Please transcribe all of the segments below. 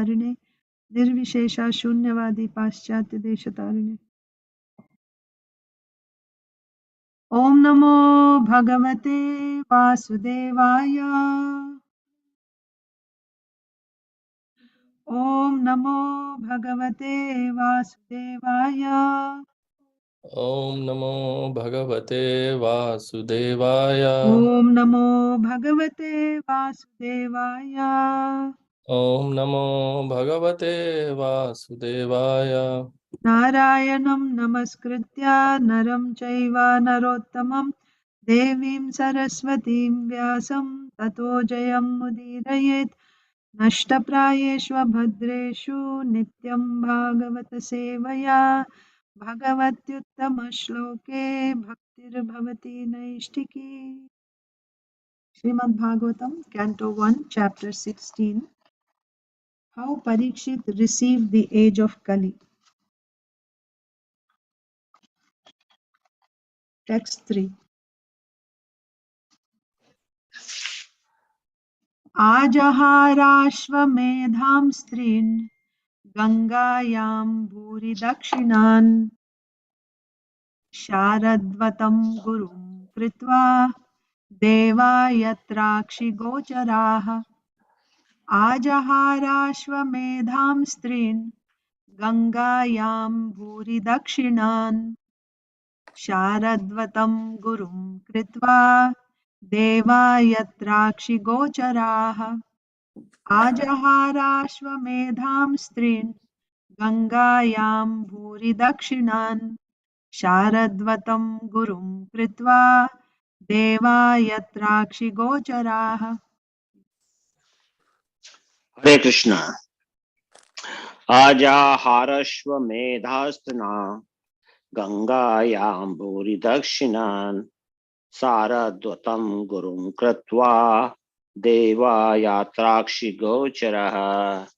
तारिणे निर्विशेषा शून्यवादी पाश्चात्य देश तारिणे। ओम नमो भगवते वासुदेवाय। ओम नमो भगवते वासुदेवाय। ओम नमो भगवते वासुदेवाय। ओम नमो भगवते वासुदेवाय। ओम नमो भगवते वासुदेवाय। नारायणं नमस्कृत्य नरं चैव नरोत्तमं देवीं सरस्वतीं व्यासं ततो जयमुदीरयेत्। नष्टप्रायेषु भद्रेषु नित्यं भागवत सेवया भगवत्युत्तमश्लोके भक्तिर्भवति नैष्टिकी। Srimad Bhagavatam, Canto 1, Chapter 16. How Parikshit received the age of Kali. Text 3. Ajaharashvamedham strin Gangayam bhuri dakshinan Sharadvatam gurum kritva Deva yatrakshi gocharaha. Ajaharashvamedham strin Gangayam bhuri dakshinan Sharadvatam gurum kritva Deva yatrakshi gocharaha. Ajaharashvamedham strin Gangayam bhuri dakshinan Sharadvatam gurum kritva Deva yatrakshi gocharaha. Hare Krishna. Ajaharashvamedhasthana Gangayam bhuri dakshinan Saradvatam gurum kritva Deva yatrakshi gocharaha.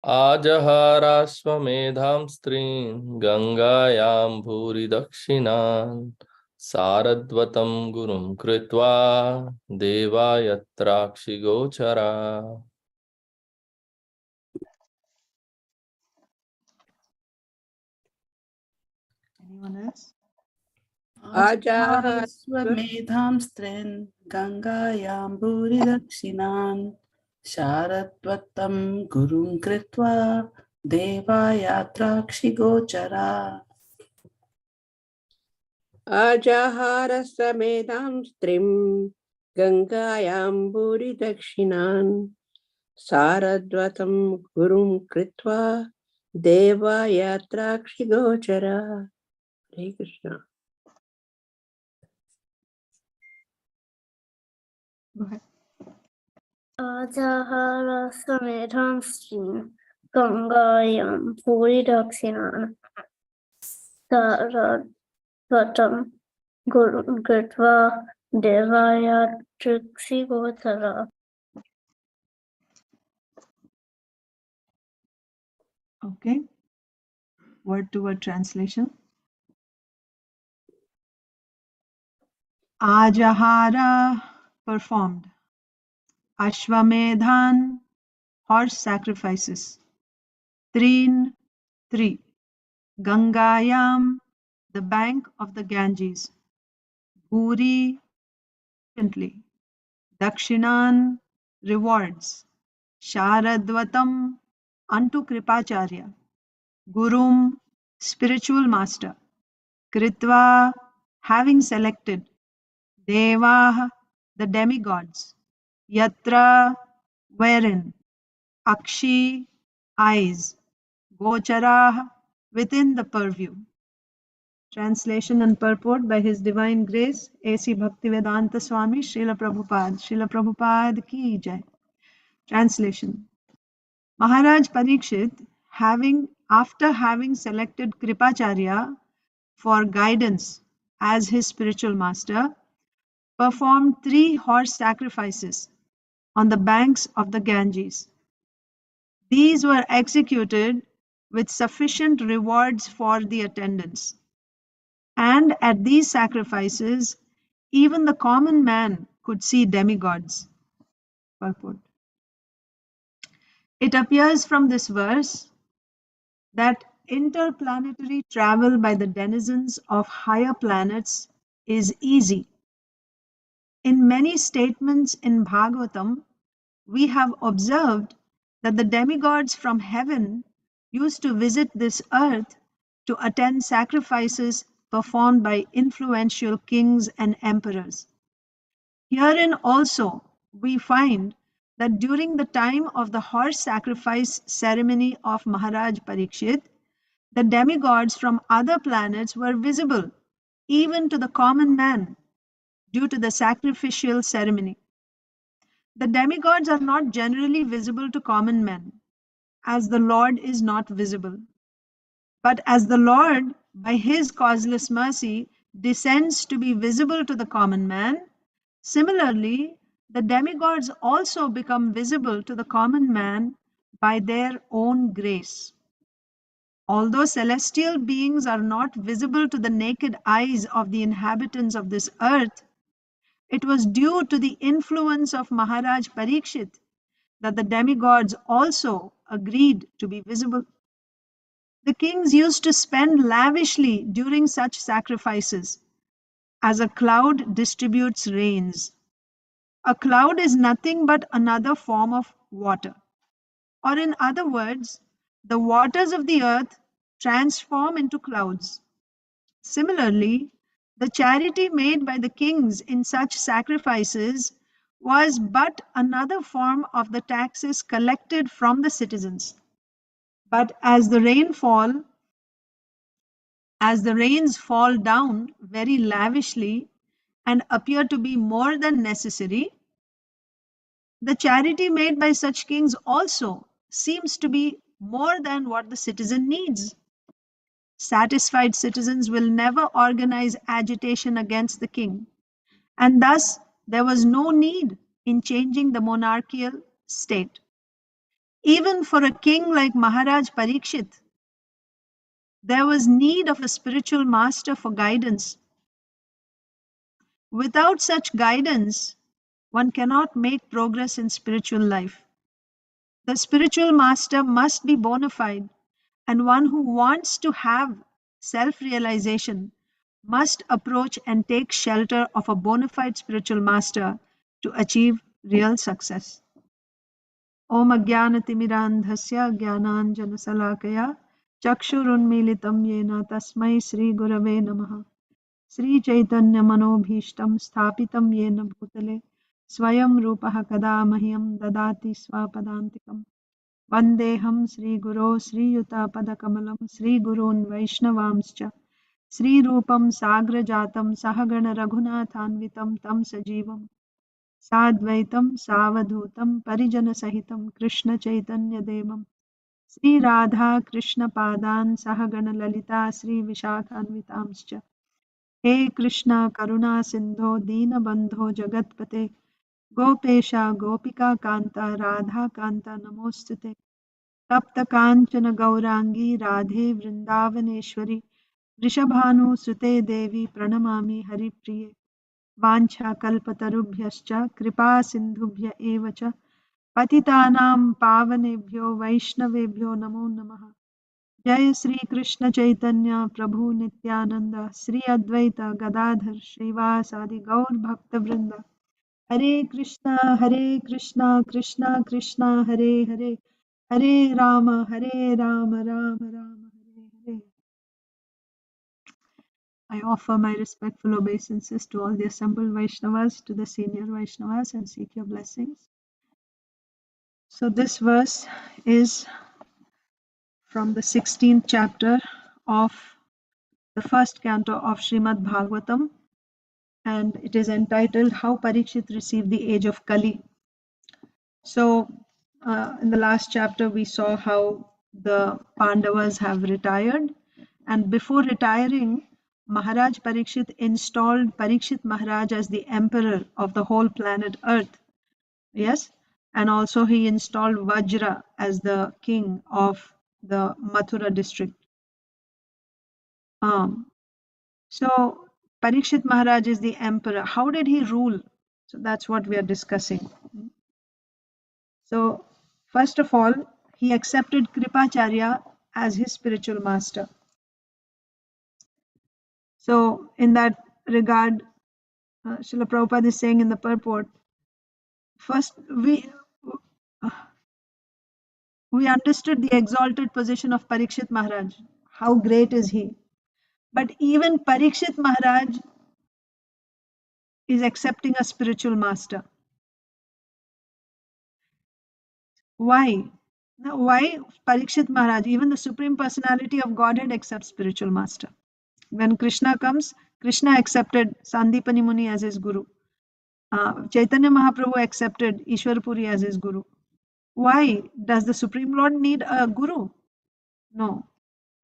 आजहाराश्वमेधां स्त्रीं गंगायां भूरि दक्षिणान् सारद्वतं गुरुं कृत्वा देवायत्राक्षि गोचरा. Anyone else? Ajaharasvamedham strin Gangayam bhuri dakshinan Sharadvatam gurum kritva Devayatrakshi gochara. Ajaharasvamedham strim Gangayam bhuri dakshinan Saradvatam gurum kritva Deva yatrakshi gochara. Hare Krishna. Go ahead. Ajaharasvamedham strin Gangayam bhuri dakshinan Saradvatam gurum kritva Devayatrakshi gochara. Okay. Word to word translation. Ajahara performed. Ashwamedhan horse sacrifices. Trin 3. Gangayam the bank of the Ganges. Bhuri gently. Dakshinan rewards. Sharadvatam unto Kripacharya. Gurum spiritual master. Kritva having selected. Devah the demigods. Yatra wherein. Akshi eyes. Gochara within the purview. Translation and purport by His Divine Grace A.C. Bhaktivedanta Swami Srila Prabhupada. Srila Prabhupada ki jai. Translation. Maharaj Parikshit, after having selected Kripacharya for guidance as his spiritual master, performed 3 horse sacrifices on the banks of the Ganges. These were executed with sufficient rewards for the attendants. And at these sacrifices, even the common man could see demigods. Purport. It appears from this verse that interplanetary travel by the denizens of higher planets is easy. In many statements in Bhagavatam, we have observed that the demigods from heaven used to visit this earth to attend sacrifices performed by influential kings and emperors. Herein also we find that during the time of the horse sacrifice ceremony of Maharaj Parikshit, the demigods from other planets were visible even to the common man due to the sacrificial ceremony. The demigods are not generally visible to common men, as the Lord is not visible. But as the Lord, by his causeless mercy, descends to be visible to the common man, similarly, the demigods also become visible to the common man by their own grace. Although celestial beings are not visible to the naked eyes of the inhabitants of this earth, it was due to the influence of Maharaj Parikshit that the demigods also agreed to be visible. The kings used to spend lavishly during such sacrifices, as a cloud distributes rains. A cloud is nothing but another form of water. Or, in other words, the waters of the earth transform into clouds. Similarly, the charity made by the kings in such sacrifices was but another form of the taxes collected from the citizens. But as the rains fall down very lavishly and appear to be more than necessary, the charity made by such kings also seems to be more than what the citizen needs. Satisfied citizens will never organize agitation against the king, and thus there was no need in changing the monarchical state. Even for a king like Maharaj Parikshit, there was need of a spiritual master for guidance. Without such guidance, one cannot make progress in spiritual life. The spiritual master must be bona fide, and one who wants to have self-realization must approach and take shelter of a bona fide spiritual master to achieve real success. Om Ajnanatimirandhasya Jnananjanasalakaya Chakshurunmilitam Yena Tasmai Sri Gurave Namaha. Sri Chaitanya Manobhishtam Sthapitam Yena Bhutale Swayam Rupaha Kada Mahyam Dadati Swapadantikam. Vandeham Sri Guru Sri Yuta Padakamalam Sri Gurun Vaishnavamscha Sri Rupam Sagra Jatam Sahagana Raghunathanvitam Tam Sajivam Sadvaitam Savadhutam Parijana Sahitam Krishna Chaitanya Devam Sri Radha Krishna Padan Sahagana Lalita Sri Vishakhanvitamscha. He Krishna Karuna Sindho Dina Bandho Jagatpate Gopesha Gopika Kanta Radha Kanta Namostute Tapta Kanchana Gaurangi Radhe Vrindavaneshwari Vrishabhanu Sute Devi Pranamami Haripriye Vancha Kalpatarubhyascha Kripa Sindhubhya Evacha Patitanam Pavanebhyo Vaishnavebhyo Namo Namaha. Jai Sri Krishna Chaitanya Prabhu Nityananda Sri Advaita Gadadhar Srivasadi Gaur Bhakta Vrinda. Hare Krishna Krishna Krishna Hare Hare Hare Rama Rama Rama Hare Hare. I offer my respectful obeisances to all the assembled Vaishnavas, to the senior Vaishnavas, and seek your blessings. So this verse is from the 16th chapter of the first canto of Srimad Bhagavatam, and it is entitled How Parikshit Received the Age of Kali. So in the last chapter we saw how the Pandavas have retired, and before retiring, Maharaj Parikshit installed Parikshit Maharaj as the emperor of the whole planet Earth. Yes, and also he installed Vajra as the king of the Mathura district. So Parikshit Maharaj is the emperor. How did he rule? So that's what we are discussing. So first of all, he accepted Kripacharya as his spiritual master. So in that regard, Srila Prabhupada is saying in the purport, first we understood the exalted position of Parikshit Maharaj. How great is he? But even Parikshit Maharaj is accepting a spiritual master. Why? Now, why Parikshit Maharaj, even the Supreme Personality of Godhead, accepts spiritual master? When Krishna comes, Krishna accepted Sandipani Muni as his guru. Chaitanya Mahaprabhu accepted Ishwar Puri as his guru. Why? Does the Supreme Lord need a guru? No.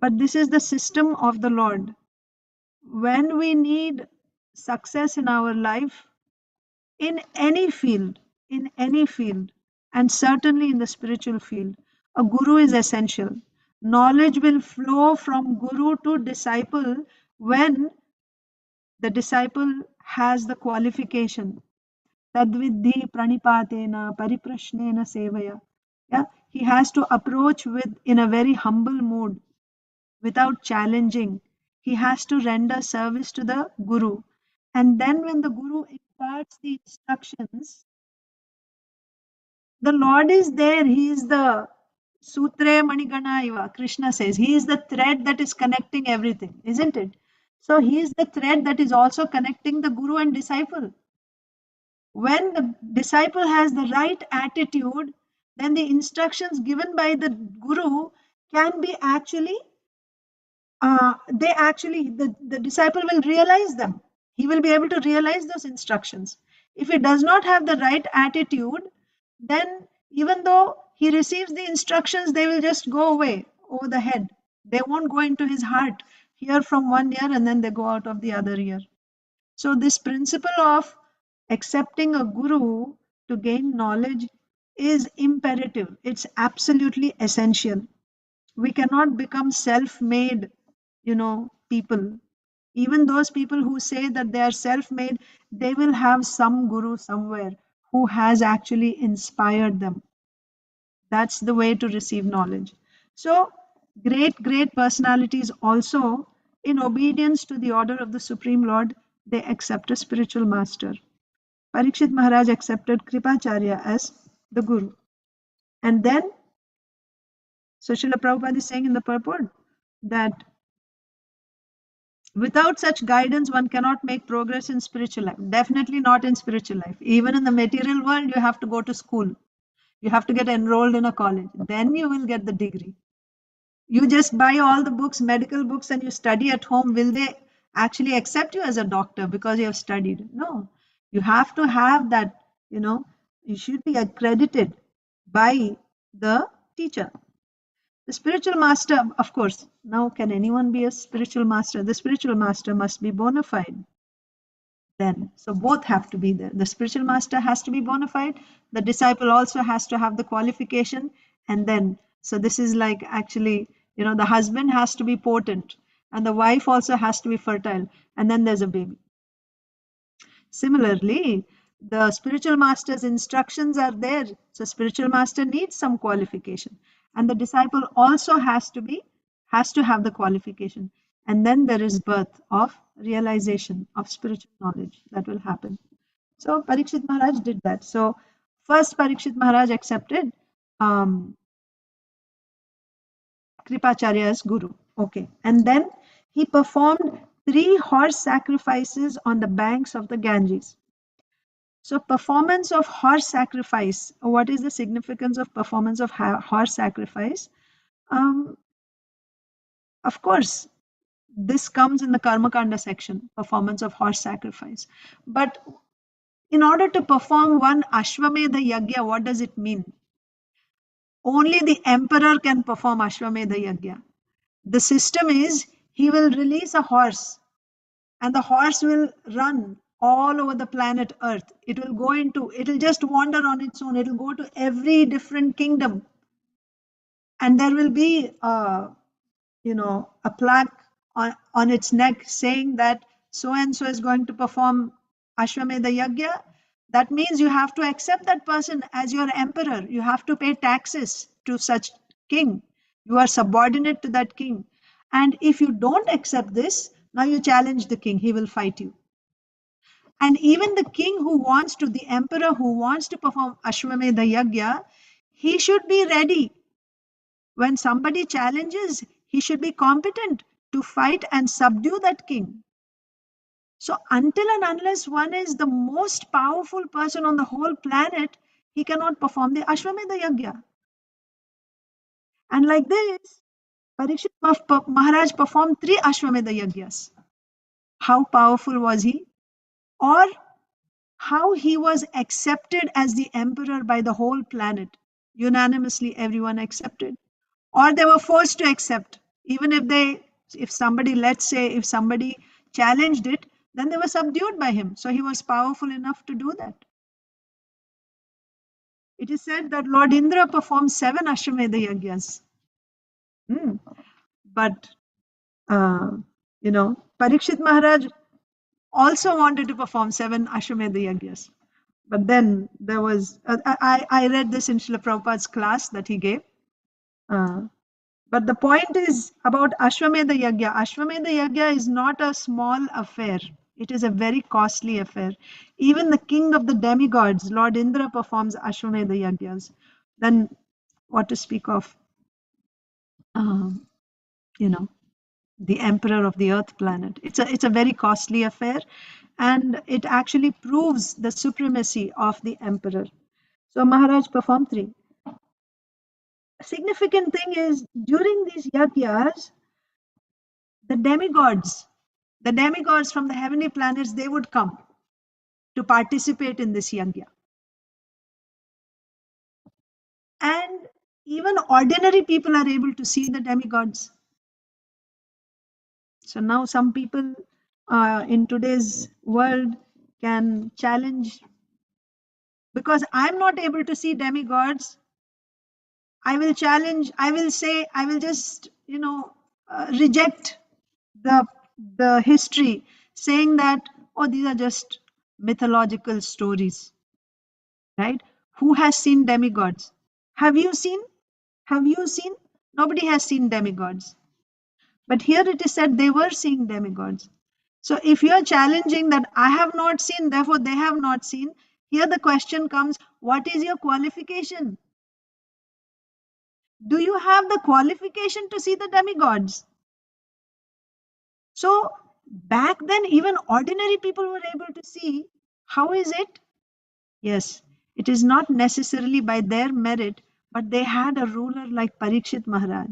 But this is the system of the Lord. When we need success in our life, in any field, and certainly in the spiritual field, a guru is essential. Knowledge will flow from guru to disciple when the disciple has the qualification. Tadvidhi pranipatena pariprashnena sevaya. Yeah, he has to approach with in a very humble mood, without challenging. He has to render service to the guru. And then when the guru imparts the instructions, the Lord is there. He is the Sutre Manigana Iva. Krishna says he is the thread that is connecting everything, isn't it? So he is the thread that is also connecting the guru and disciple. When the disciple has the right attitude, then the instructions given by the guru can be actually, the disciple will realize them. He will be able to realize those instructions. If he does not have the right attitude, then even though he receives the instructions, they will just go away over the head. They won't go into his heart, hear from one ear and then they go out of the other ear. So this principle of accepting a guru to gain knowledge is imperative. It's absolutely essential. We cannot become self-made, people. Even those people who say that they are self-made, they will have some guru somewhere who has actually inspired them. That's the way to receive knowledge. So great personalities also, in obedience to the order of the Supreme Lord, they accept a spiritual master. Parikshit Maharaj accepted Kripacharya as the guru. And then, so Srila Prabhupada is saying in the purport that without such guidance, one cannot make progress in spiritual life. Definitely not in spiritual life. Even in the material world, you have to go to school. You have to get enrolled in a college. Then you will get the degree. You just buy all the books, medical books, and you study at home. Will they actually accept you as a doctor because you have studied? No. You have to have that, you should be accredited by the teacher. The spiritual master, of course, now can anyone be a spiritual master? The spiritual master must be bona fide. Then, so both have to be there. The spiritual master has to be bona fide. The disciple also has to have the qualification. And then, so this is like actually, the husband has to be potent and the wife also has to be fertile. And then there's a baby. Similarly, the spiritual master's instructions are there. So spiritual master needs some qualification. And the disciple also has to have the qualification. And then there is birth of realization of spiritual knowledge that will happen. So Parikshit Maharaj did that. So first Parikshit Maharaj accepted Kripacharya as guru. Okay. And then he performed 3 horse sacrifices on the banks of the Ganges. So performance of horse sacrifice, what is the significance of performance of horse sacrifice? Of course, this comes in the Karma Kanda section, performance of horse sacrifice. But in order to perform one Ashwamedha Yagya, what does it mean? Only the emperor can perform Ashwamedha Yagya. The system is, he will release a horse and the horse will run all over the planet Earth. It'll just wander on its own. It'll go to every different kingdom. And there will be, a plaque on its neck saying that so and so is going to perform Ashwamedha Yagya. That means you have to accept that person as your emperor. You have to pay taxes to such king. You are subordinate to that king. And if you don't accept this, now you challenge the king, he will fight you. And even the king the emperor who wants to perform Ashwamedha Yagya, he should be ready. When somebody challenges, he should be competent to fight and subdue that king. So until and unless one is the most powerful person on the whole planet, he cannot perform the Ashwamedha Yagya. And like this, Parikshit Maharaj performed 3 Ashwamedha Yagyas. How powerful was he? Or how he was accepted as the emperor by the whole planet. Unanimously, everyone accepted. Or they were forced to accept. Even if somebody, let's say, if somebody challenged it, then they were subdued by him. So he was powerful enough to do that. It is said that Lord Indra performed 7 Ashwamedha Yagyas. But, Parikshit Maharaj also wanted to perform 7 Ashwamedha Yagyas. But then there was, I read this in Srila Prabhupada's class that he gave. But the point is about Ashwamedha Yagya. Ashwamedha Yagya is not a small affair. It is a very costly affair. Even the king of the demigods, Lord Indra, performs Ashwamedha Yagyas. Then what to speak of, the emperor of the earth planet. It's a very costly affair, and it actually proves the supremacy of the emperor. So Maharaj performed 3. A significant thing is during these yagyas, the demigods from the heavenly planets, they would come to participate in this yagya. And even ordinary people are able to see the demigods. So now some people in today's world can challenge, because I'm not able to see demigods, I will challenge, I will say, I will just, reject the history, saying that, oh, these are just mythological stories, right? Who has seen demigods? Have you seen? Have you seen? Nobody has seen demigods. But here it is said they were seeing demigods. So if you are challenging that I have not seen, therefore they have not seen, here the question comes, what is your qualification? Do you have the qualification to see the demigods? So back then, even ordinary people were able to see. How is it? Yes, it is not necessarily by their merit, but they had a ruler like Parikshit Maharaj.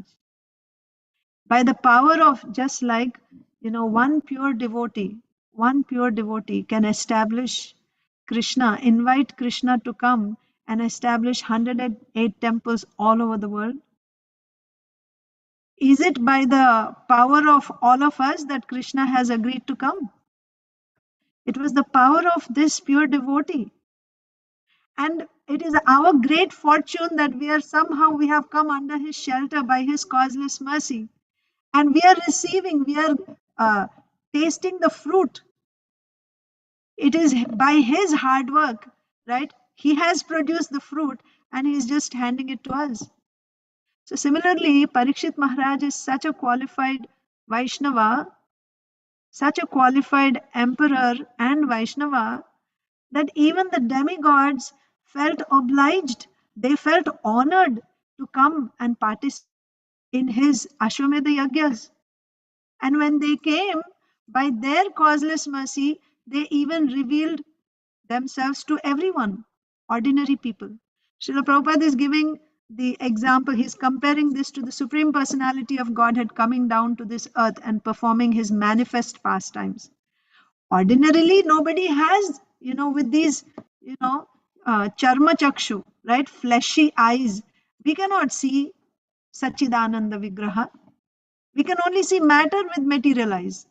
By the power of, just like, one pure devotee can establish Krishna, invite Krishna to come and establish 108 temples all over the world. Is it by the power of all of us that Krishna has agreed to come? It was the power of this pure devotee. And it is our great fortune that we have come under his shelter by his causeless mercy. And we are tasting the fruit. It is by his hard work, right? He has produced the fruit and he's just handing it to us. So similarly, Parikshit Maharaj is such a qualified Vaishnava, such a qualified emperor and Vaishnava, that even the demigods felt obliged, they felt honored to come and participate in his Ashwamedha Yagyas. And when they came, by their causeless mercy, they even revealed themselves to everyone, ordinary people. Srila Prabhupada is giving the example, he's comparing this to the Supreme Personality of Godhead coming down to this earth and performing his manifest pastimes. Ordinarily, nobody has, with these, charma chakshu, right, fleshy eyes, we cannot see Sachidananda Vigraha. We can only see matter with material eyes.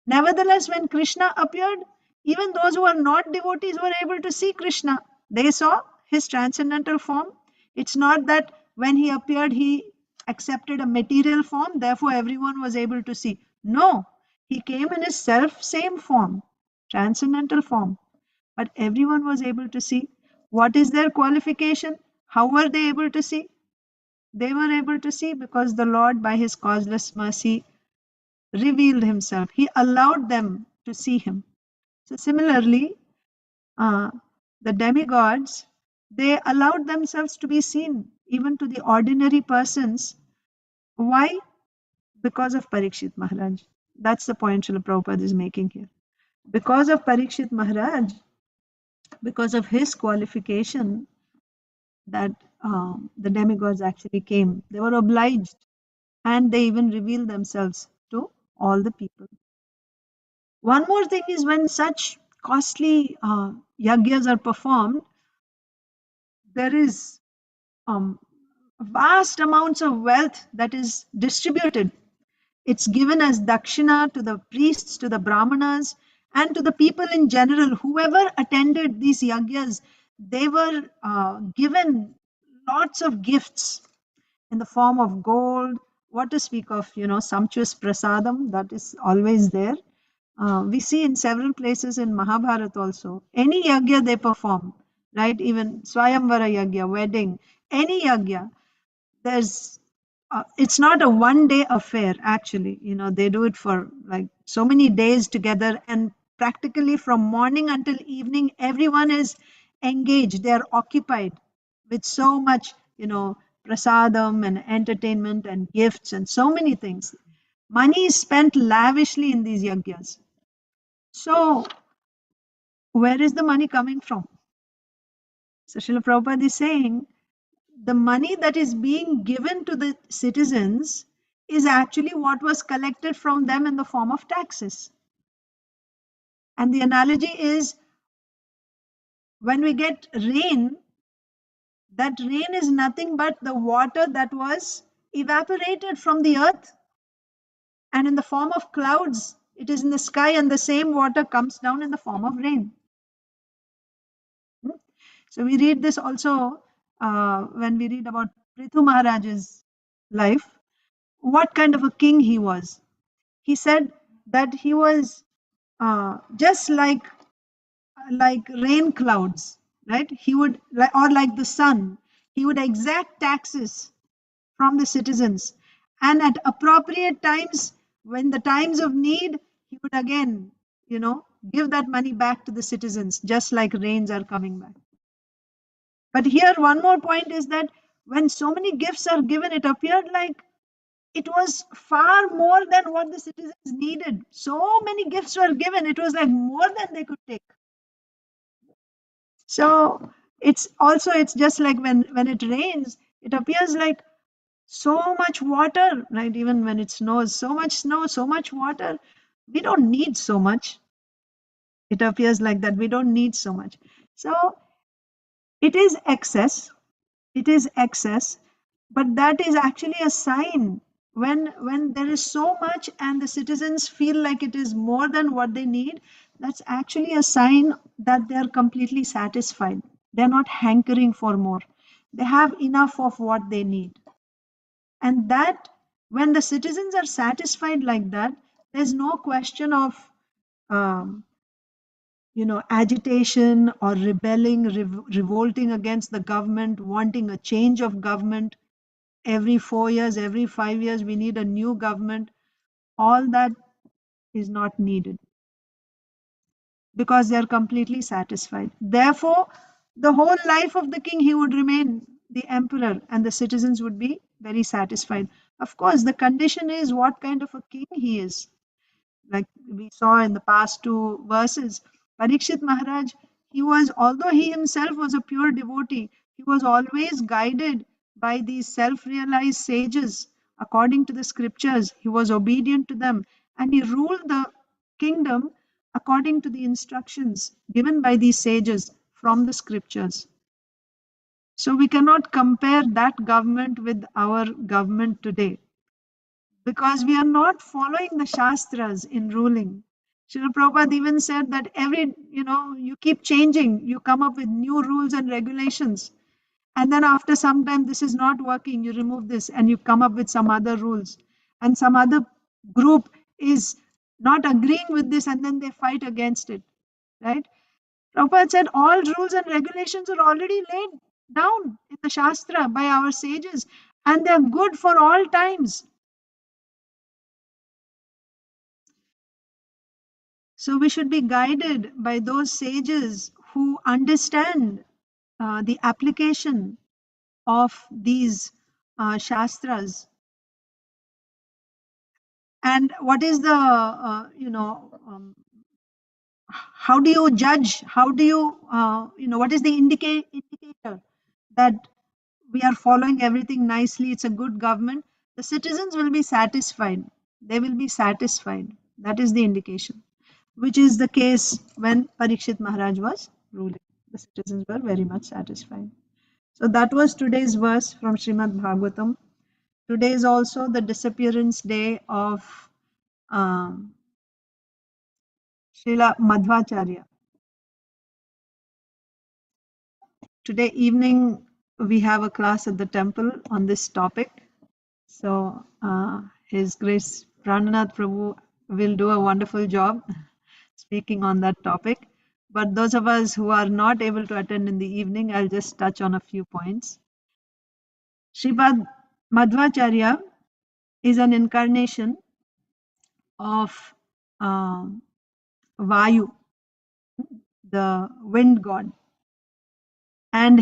Nevertheless, when Krishna appeared, even those who are not devotees were able to see Krishna. They saw his transcendental form. It's not that when he appeared, he accepted a material form, therefore everyone was able to see. No, he came in his self same form, transcendental form. but everyone was able to see. What is their qualification? How were they able to see? They were able to see because the Lord, by his causeless mercy, revealed himself. He allowed them to see him. So similarly, uh, the demigods, they allowed themselves to be seen even to the ordinary persons. Why? Because of Parikshit Maharaj. That's the point Srila Prabhupada is making here. Because of Parikshit Maharaj, because of his qualification, that the demigods actually came. They were obliged, and they even revealed themselves to all the people. One more thing is, when such costly yagyas are performed, there is vast amounts of wealth that is distributed. It's given as dakshina to the priests, to the brahmanas, and to the people in general. Whoever attended these yagyas, they were given lots of gifts in the form of gold. What to speak of, sumptuous prasadam, that is always there. We see in several places in Mahabharata also. Any yagya they perform, right? Even Swayamvara yagya, wedding, any yagya, there's it's not a one day affair. Actually, they do it for like so many days together, and practically from morning until evening everyone is engaged. They are occupied with so much, prasadam and entertainment and gifts and so many things. Money is spent lavishly in these yagyas. So where is the money coming from? So Srila Prabhupada is saying the money that is being given to the citizens is actually what was collected from them in the form of taxes. And the analogy is, when we get rain, that rain is nothing but the water that was evaporated from the earth, and in the form of clouds, it is in the sky, and the same water comes down in the form of rain. So we read this also when we read about Prithu Maharaj's life, what kind of a king he was. He said that he was just like rain clouds, right? He would, or like the sun, he would exact taxes from the citizens, and at appropriate times, when the times of need, he would again, give that money back to the citizens, just like rains are coming back. But here, one more point is that when so many gifts are given, it appeared like it was far more than what the citizens needed. So many gifts were given, it was like more than they could take. So it's just like when it rains, it appears like so much water, right? Even when it snows, so much snow, so much water. We don't need so much. It appears like that we don't need so much. So it is excess. It is excess, but that is actually a sign. When there is so much and the citizens feel like it is more than what they need, that's actually a sign that they are completely satisfied. They're not hankering for more. They have enough of what they need. And that, when the citizens are satisfied like that, there's no question of um, agitation or rebelling, revolting against the government, wanting a change of government. Every 4 years, every 5 years, we need a new government. All that is not needed because they are completely satisfied. Therefore, the whole life of the king, he would remain the emperor, and the citizens would be very satisfied. Of course, the condition is what kind of a king he is. Like we saw in the past two verses, Parikshit Maharaj, although he himself was a pure devotee, he was always guided by these self-realized sages according to the scriptures. He was obedient to them, and he ruled the kingdom according to the instructions given by these sages from the scriptures. So we cannot compare that government with our government today, because we are not following the Shastras in ruling. Srila Prabhupada even said that you keep changing, you come up with new rules and regulations. And then after some time, this is not working, you remove this and you come up with some other rules. And some other group is not agreeing with this, and then they fight against it, right? Prabhupada said all rules and regulations are already laid down in the Shastra by our sages, and they're good for all times. So we should be guided by those sages who understand the application of these Shastras. And what is the, how do you judge? How do you, what is the indicator that we are following everything nicely? It's a good government. The citizens will be satisfied. They will be satisfied. That is the indication, which is the case when Parikshit Maharaj was ruling. The citizens were very much satisfied. So that was today's verse from Srimad Bhagavatam. Today is also the disappearance day of um, Srila Madhvacharya. Today evening, we have a class at the temple on this topic. So His Grace Prananath Prabhu will do a wonderful job speaking on that topic. But those of us who are not able to attend in the evening, I'll just touch on a few points. Sripad Madhvacharya is an incarnation of Vayu, the wind god. And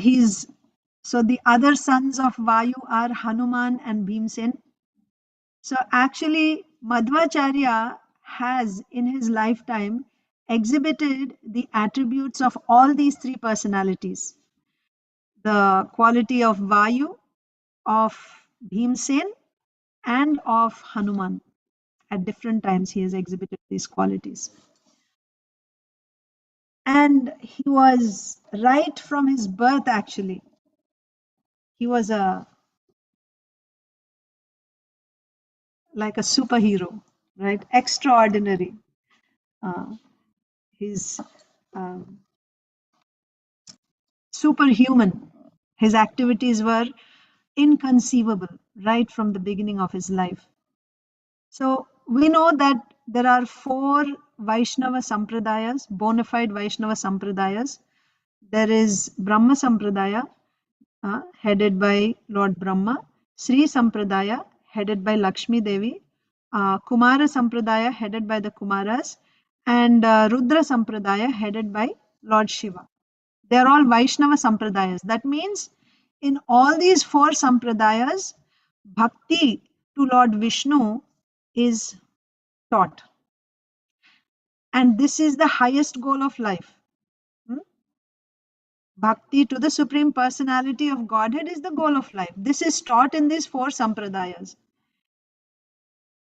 so the other sons of Vayu are Hanuman and Bhimsen. So actually, Madhvacharya has in his lifetime exhibited the attributes of all these three personalities: the quality of Vayu, of Bhimsen, and of Hanuman. At different times, he has exhibited these qualities. And he was right from his birth, actually. He was like a superhero, right? Extraordinary. He's superhuman. His activities were inconceivable right from the beginning of his life. So we know that there are 4 Vaishnava Sampradayas, bona fide Vaishnava Sampradayas. There is Brahma Sampradaya, headed by Lord Brahma, Sri Sampradaya, headed by Lakshmi Devi, Kumara Sampradaya, headed by the Kumaras, and Rudra Sampradaya, headed by Lord Shiva. They are all Vaishnava Sampradayas. That means in all these 4 Sampradayas, Bhakti to Lord Vishnu is taught. And this is the highest goal of life. Bhakti to the Supreme Personality of Godhead is the goal of life. This is taught in these 4 Sampradayas.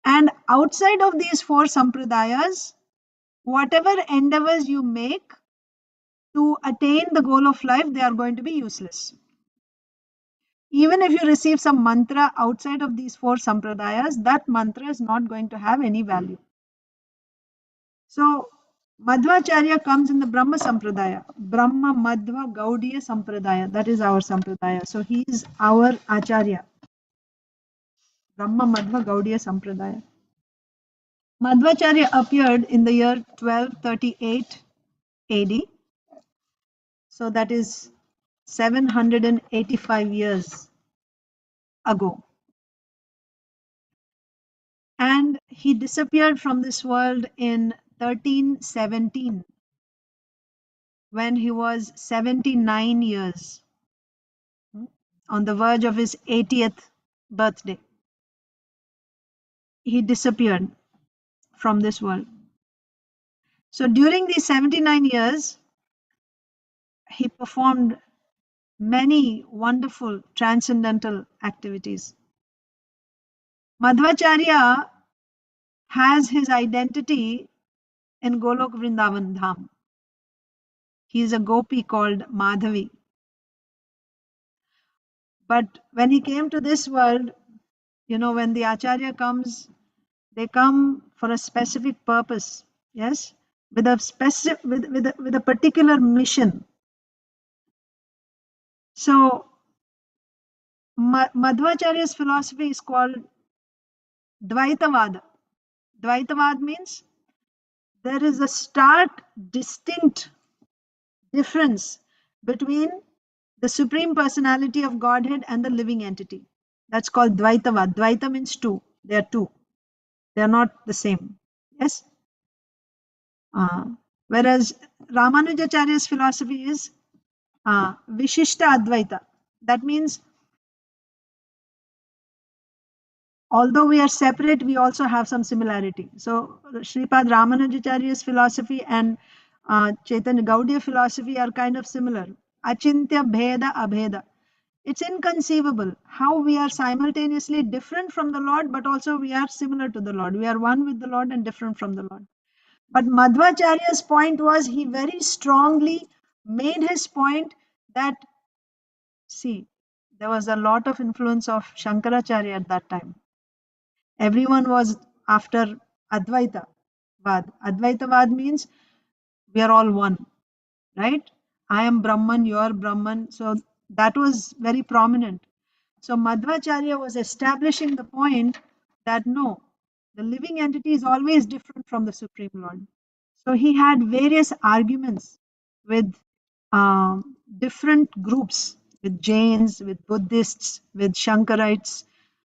And outside of these 4 Sampradayas, whatever endeavors you make to attain the goal of life, they are going to be useless. Even if you receive some mantra outside of these 4 Sampradayas, that mantra is not going to have any value. So, Madhvacharya comes in the Brahma Sampradaya, Brahma Madhva Gaudiya Sampradaya. That is our Sampradaya. So, he is our Acharya. Brahma Madhva Gaudiya Sampradaya. Madhvacharya appeared in the year 1238 AD. So, that is 785 years ago. And he disappeared from this world in 1317 when he was 79 years, on the verge of his 80th birthday. He disappeared from this world. So during these 79 years, he performed many wonderful transcendental activities. Madhvacharya has his identity in Golok Vrindavan Dham. He is a gopi called Madhavi. But when he came to this world, when the Acharya comes, they come for a specific purpose, yes, with a particular mission. So Madhvacharya's philosophy is called Dvaitavada. Dvaitavada means there is a stark, distinct difference between the Supreme Personality of Godhead and the living entity. That's called Dvaitavad. Dvaita means two. They are two. They are not the same. Yes? Whereas Ramanujacharya's philosophy is Vishishta Advaita. That means although we are separate, we also have some similarity. So Sripad Ramanujacharya's philosophy and Chaitanya Gaudiya philosophy are kind of similar. Achintya Bheda Abheda. It's inconceivable how we are simultaneously different from the Lord, but also we are similar to the Lord. We are one with the Lord and different from the Lord. But Madhvacharya's point was, he very strongly made his point that, see, there was a lot of influence of Shankaracharya at that time. Everyone was after Advaita Vad. Advaita Vad means we are all one, right? I am Brahman, you are Brahman. So that was very prominent. So Madhvacharya was establishing the point that no, the living entity is always different from the Supreme Lord. So he had various arguments with different groups, with Jains, with Buddhists, with Shankarites,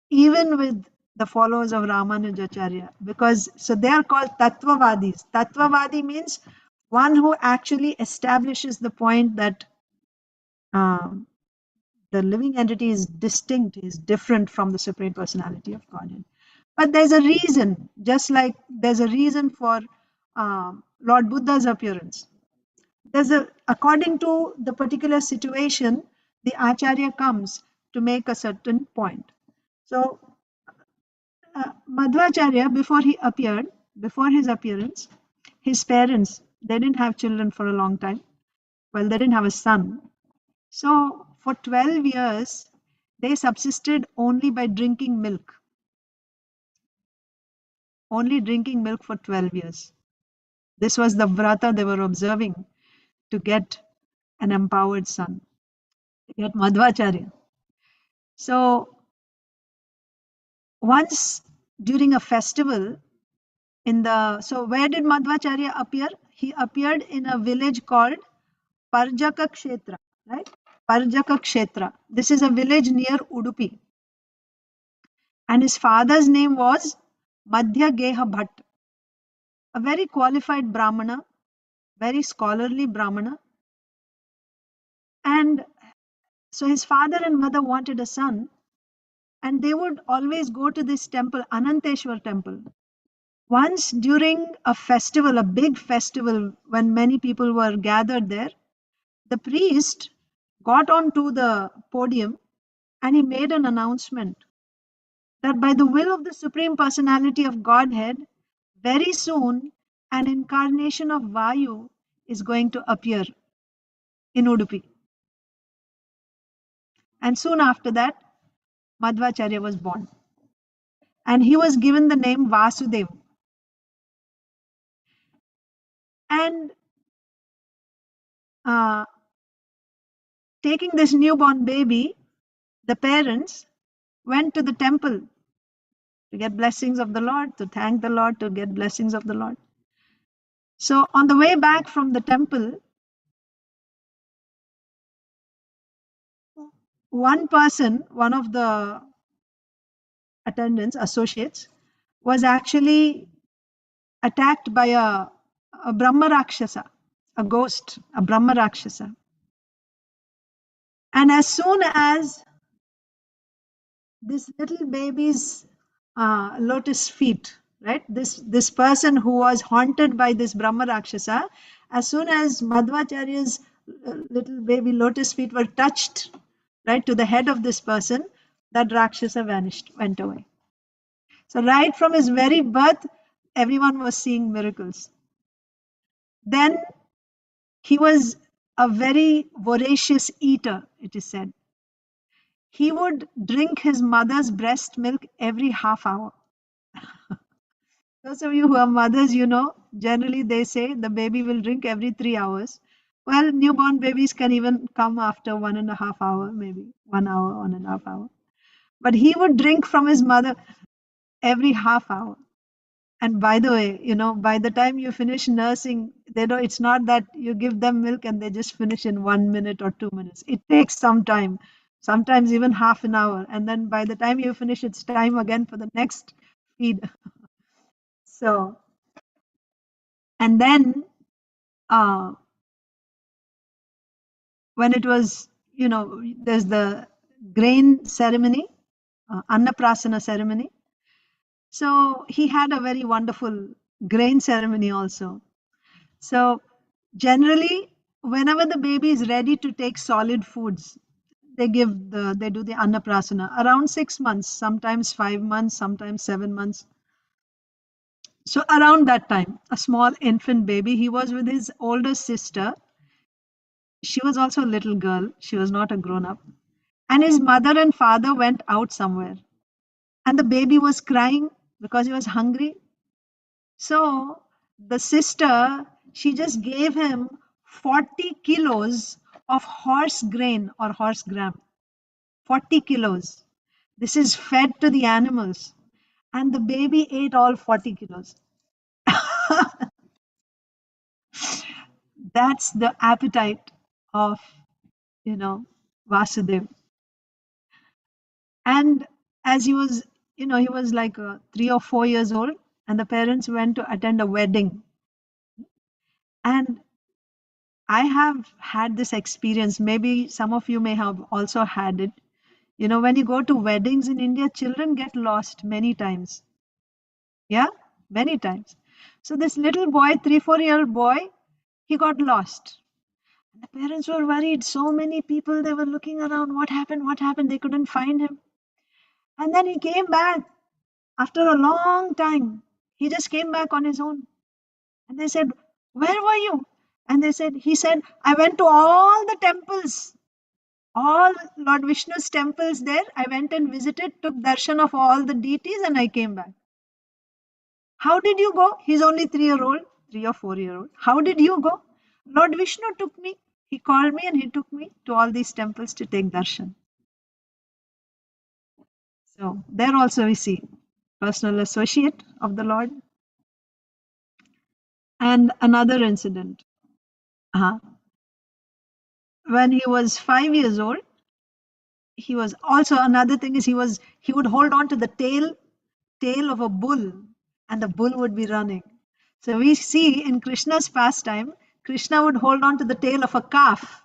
even with the followers of Ramanujacharya, because so they are called Tattvavadis. Tattvavadi means one who actually establishes the point that um, the living entity is distinct, is different from the Supreme Personality of Godhead. But there's a reason, just like there's a reason for Lord Buddha's appearance. According to the particular situation, the Acharya comes to make a certain point. So Madhvacharya, before his appearance, his parents, they didn't have children for a long time. Well, they didn't have a son. So for 12 years, they subsisted only by drinking milk. Only drinking milk for 12 years. This was the vrata they were observing to get an empowered son, to get Madhvacharya. So once during a festival, so where did Madhvacharya appear? He appeared in a village called Parjaka Kshetra, right? Parjaka Kshetra. This is a village near Udupi. And his father's name was Madhya Geha Bhatt, a very qualified Brahmana, very scholarly Brahmana. And so his father and mother wanted a son, and they would always go to this temple, Ananteshwar temple. Once during a festival, a big festival, when many people were gathered there, the priest got onto the podium and he made an announcement that by the will of the Supreme Personality of Godhead, very soon an incarnation of Vayu is going to appear in Udupi. And soon after that, Madhvacharya was born. And he was given the name Vasudeva. And taking this newborn baby, the parents went to the temple to get blessings of the Lord, to thank the Lord, to get blessings of the Lord. So on the way back from the temple, one person, one of the attendants, associates, was actually attacked by a Brahma Rakshasa, a ghost, a Brahma Rakshasa. And as soon as this little baby's lotus feet, right? This person who was haunted by this Brahma Rakshasa, as soon as Madhvacharya's little baby lotus feet were touched, right, to the head of this person, that Rakshasa vanished, went away. So right from his very birth, everyone was seeing miracles. Then he was a very voracious eater, it is said. He would drink his mother's breast milk every half hour. Those of you who are mothers, you know, generally they say the baby will drink every 3 hours. Well, newborn babies can even come after 1.5 hours, maybe 1 hour, 1.5 hours. But he would drink from his mother every half hour. And by the way, by the time you finish nursing, it's not that you give them milk and they just finish in 1 minute or 2 minutes. It takes some time, sometimes even half an hour. And then by the time you finish, it's time again for the next feed. So, and then uh, when it was, there's the grain ceremony, Annaprasana ceremony. So he had a very wonderful grain ceremony also. So generally, whenever the baby is ready to take solid foods, they do the Annaprasana around 6 months, sometimes 5 months, sometimes 7 months. So around that time, a small infant baby, he was with his older sister. She was also a little girl. She was not a grown up. And his mother and father went out somewhere. And the baby was crying because he was hungry. So the sister, she just gave him 40 kilos of horse grain or horse gram. 40 kilos. This is fed to the animals. And the baby ate all 40 kilos. That's the appetite of, Vasudev. And as he was like 3 or 4 years old, and the parents went to attend a wedding. And I have had this experience. Maybe some of you may have also had it. When you go to weddings in India, children get lost many times. Yeah, many times. So this little boy, 3, 4 year old boy, he got lost. The parents were worried. So many people, they were looking around. What happened? What happened? They couldn't find him. And then he came back after a long time. He just came back on his own. And they said, "Where were you?" And he said, "I went to all the temples, all Lord Vishnu's temples there. I went and visited, took darshan of all the deities, and I came back." How did you go? He's only 3 year old, 3 or 4 year old. How did you go? Lord Vishnu took me. He called me and he took me to all these temples to take darshan. So there also we see personal associate of the Lord. And another incident. When he was 5 years old, he was also another thing is he would hold on to the tail of a bull, and the bull would be running. So we see in Krishna's pastime, Krishna would hold on to the tail of a calf.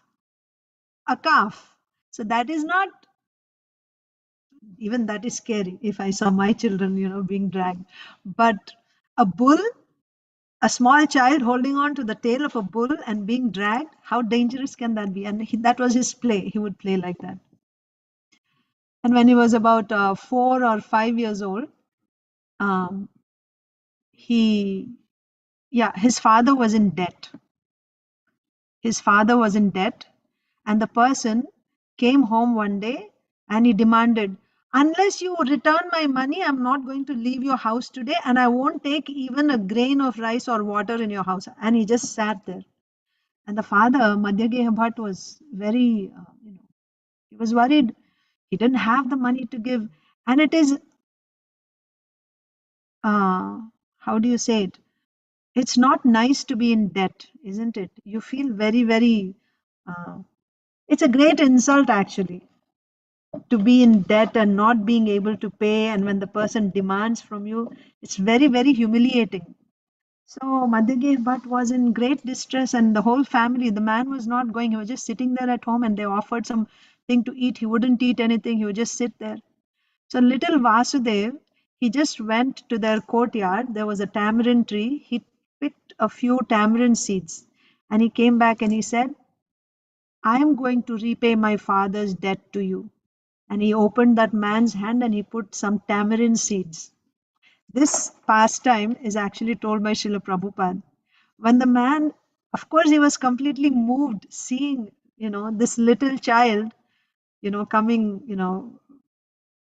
So that is not, even that is scary if I saw my children, being dragged. But a bull, a small child holding on to the tail of a bull and being dragged, how dangerous can that be? And that was his play. He would play like that. And when he was about 4 or 5 years old, his father was in debt. His father was in debt, and the person came home one day and he demanded, "Unless you return my money, I'm not going to leave your house today, and I won't take even a grain of rice or water in your house." And he just sat there. And the father, Madhyageha Bhatt, was very, he was worried. He didn't have the money to give. And it is, how do you say it? It's not nice to be in debt, isn't it? You feel very, very, it's a great insult actually to be in debt and not being able to pay. And when the person demands from you, it's very, very humiliating. So Madhyageha Bhatt was in great distress, and the whole family, the man was not going. He was just sitting there at home, and they offered something to eat. He wouldn't eat anything. He would just sit there. So little Vasudev, he just went to their courtyard. There was a tamarind tree. He picked a few tamarind seeds and he came back and he said, "I am going to repay my father's debt to you." And he opened that man's hand and he put some tamarind seeds. This pastime is actually told by Srila Prabhupada. When the man, of course, he was completely moved seeing, this little child, coming,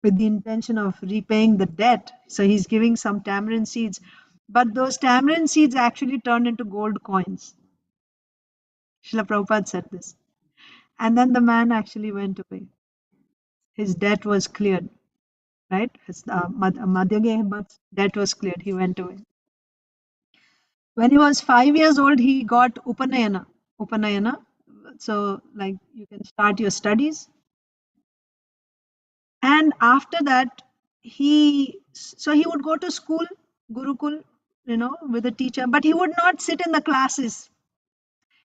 with the intention of repaying the debt. So he's giving some tamarind seeds. But those tamarind seeds actually turned into gold coins. Srila Prabhupada said this. And then the man actually went away. His debt was cleared, right? Madhyageha Bhatt's debt was cleared. He went away. When he was 5 years old, he got Upanayana. Upanayana. So, like, you can start your studies. And after that, he would go to school, Gurukul, with a teacher, but he would not sit in the classes.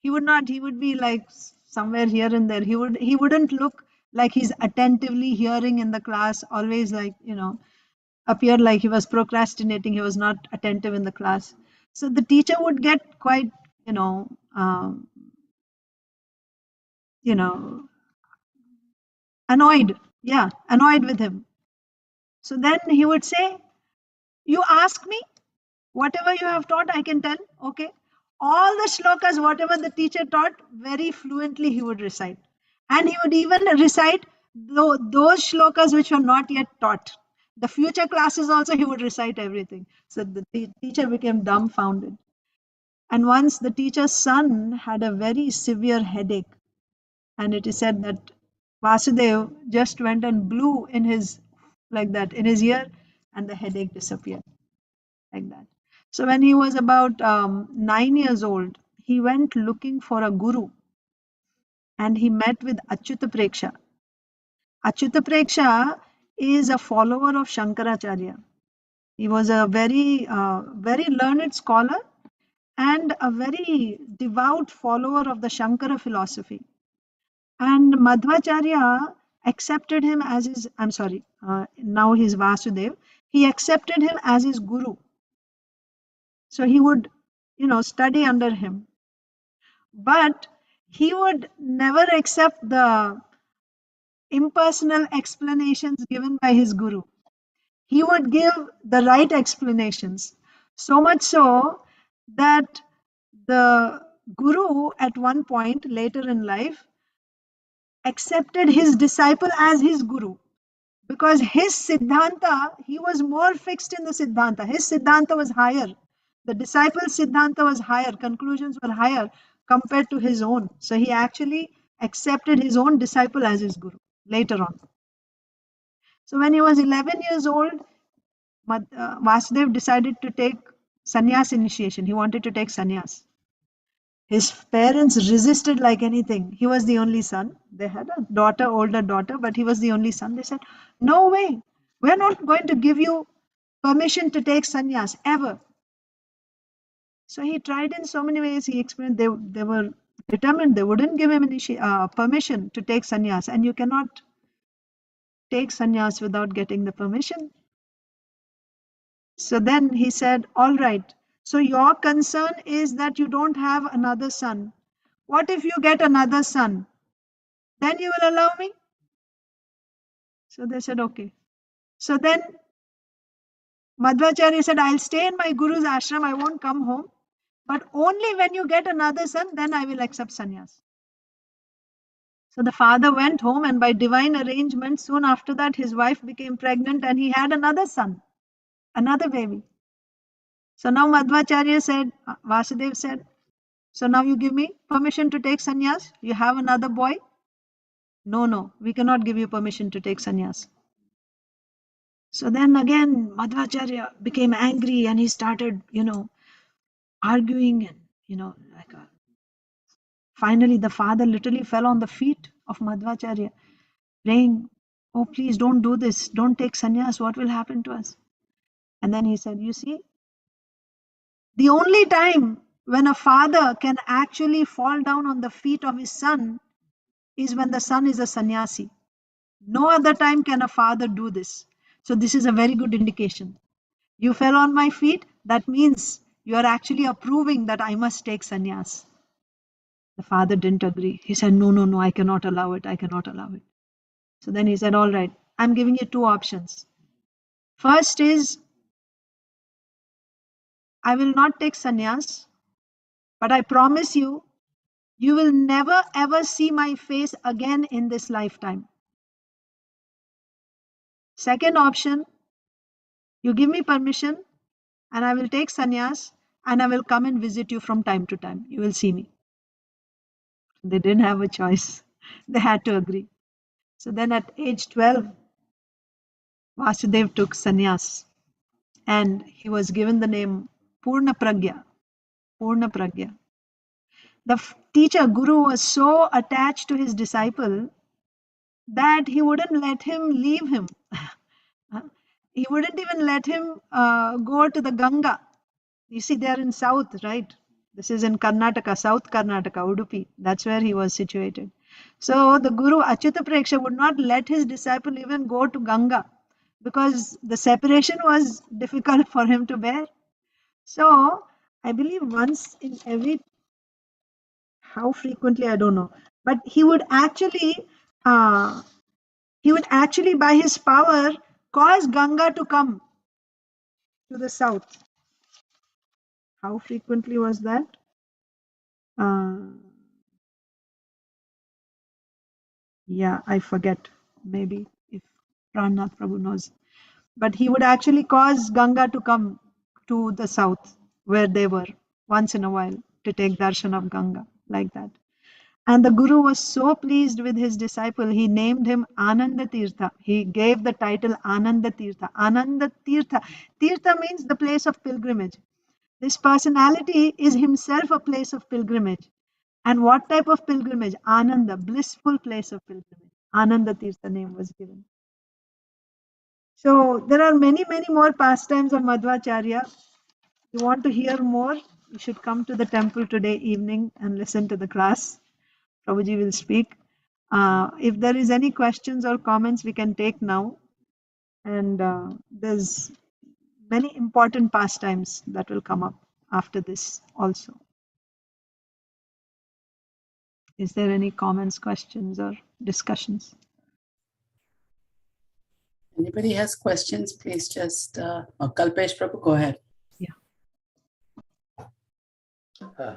He would not. He would be like somewhere here and there. He wouldn't look like he's attentively hearing in the class. Always like appeared like he was procrastinating. He was not attentive in the class. So the teacher would get quite you know um, you know annoyed. Yeah, annoyed with him. So then he would say, "You ask me whatever you have taught, I can tell. Okay." All the shlokas, whatever the teacher taught, very fluently he would recite. And he would even recite those shlokas which were not yet taught. The future classes also, he would recite everything. So the teacher became dumbfounded. And once the teacher's son had a very severe headache, and it is said that Vasudev just went and blew in his, like that, in his ear, and the headache disappeared, like that. So when he was about 9 years old, he went looking for a guru, and he met with Achyuta Preksha. Achyuta Preksha is a follower of Shankaracharya. He was a very learned scholar and a very devout follower of the Shankara philosophy. And Madhvacharya accepted him as his, I'm sorry, now he's Vasudev. He accepted him as his guru. So he would, study under him. But he would never accept the impersonal explanations given by his guru. He would give the right explanations. So much so that the guru, at one point later in life, accepted his disciple as his guru, because his siddhanta, he was more fixed in the siddhanta. His siddhanta was higher. The disciple's siddhanta was higher, conclusions were higher compared to his own. So he actually accepted his own disciple as his guru later on. So when he was 11 years old, Vasudev decided to take sannyas initiation. He wanted to take sannyas. His parents resisted like anything. He was the only son. They had a daughter, older daughter, but he was the only son. They said, "No way. We're not going to give you permission to take sannyas ever." So he tried in so many ways. He explained they were determined. They wouldn't give him permission to take sannyas. And you cannot take sannyas without getting the permission. So then he said, "All right. So your concern is that you don't have another son. What if you get another son? Then you will allow me?" So they said, "Okay." So then Madhvacharya said, "I'll stay in my guru's ashram. I won't come home. But only when you get another son, then I will accept sannyas." So the father went home, and by divine arrangement, soon after that, his wife became pregnant and he had another son, another baby. So now Madhvacharya said, Vasudev said, "So now you give me permission to take sannyas? You have another boy?" "No, no, we cannot give you permission to take sannyas." So then again, Madhvacharya became angry and he started, arguing, and, finally the father literally fell on the feet of Madhvacharya, praying, "Oh, please don't do this. Don't take sannyas. What will happen to us?" And then he said, "You see, the only time when a father can actually fall down on the feet of his son is when the son is a sannyasi. No other time can a father do this. So this is a very good indication. You fell on my feet, that means you are actually approving that I must take sannyas." The father didn't agree. He said, "No, no, no, I cannot allow it. I cannot allow it." So then he said, "All right, I'm giving you two options. First is, I will not take sannyas, but I promise you, you will never ever see my face again in this lifetime. Second option, you give me permission and I will take sannyas and I will come and visit you from time to time. You will see me." They didn't have a choice. They had to agree. So then at age 12, Vasudev took sannyas and he was given the name Purna Pragya. Purna Pragya. The teacher, Guru, was so attached to his disciple that he wouldn't let him leave him. He wouldn't even let him go to the Ganga. You see, they're in south, right? This is in Karnataka, South Karnataka, Udupi. That's where he was situated. So the Guru Achyuta Preksha would not let his disciple even go to Ganga because the separation was difficult for him to bear. So I believe once in every, how frequently I don't know, but he would actually by his power cause Ganga to come to the south. How frequently was that? Yeah, I forget. Maybe if Prannath Prabhu knows. But he would actually cause Ganga to come to the south where they were once in a while to take darshan of Ganga, like that. And the Guru was so pleased with his disciple, he named him Ananda Tirtha. He gave the title Ananda Tirtha. Ananda Tirtha. Tirtha means the place of pilgrimage. This personality is himself a place of pilgrimage. And what type of pilgrimage? Ananda, blissful place of pilgrimage. Ananda Tirtha name was given. So there are many, many more pastimes of Madhvacharya. If you want to hear more, you should come to the temple today evening and listen to the class. Prabhuji will speak. If there is any questions or comments, we can take now. And there's many important pastimes that will come up after this also. Is there any comments, questions, or discussions? Anybody has questions, please just, Kalpesh Prabhu, go ahead.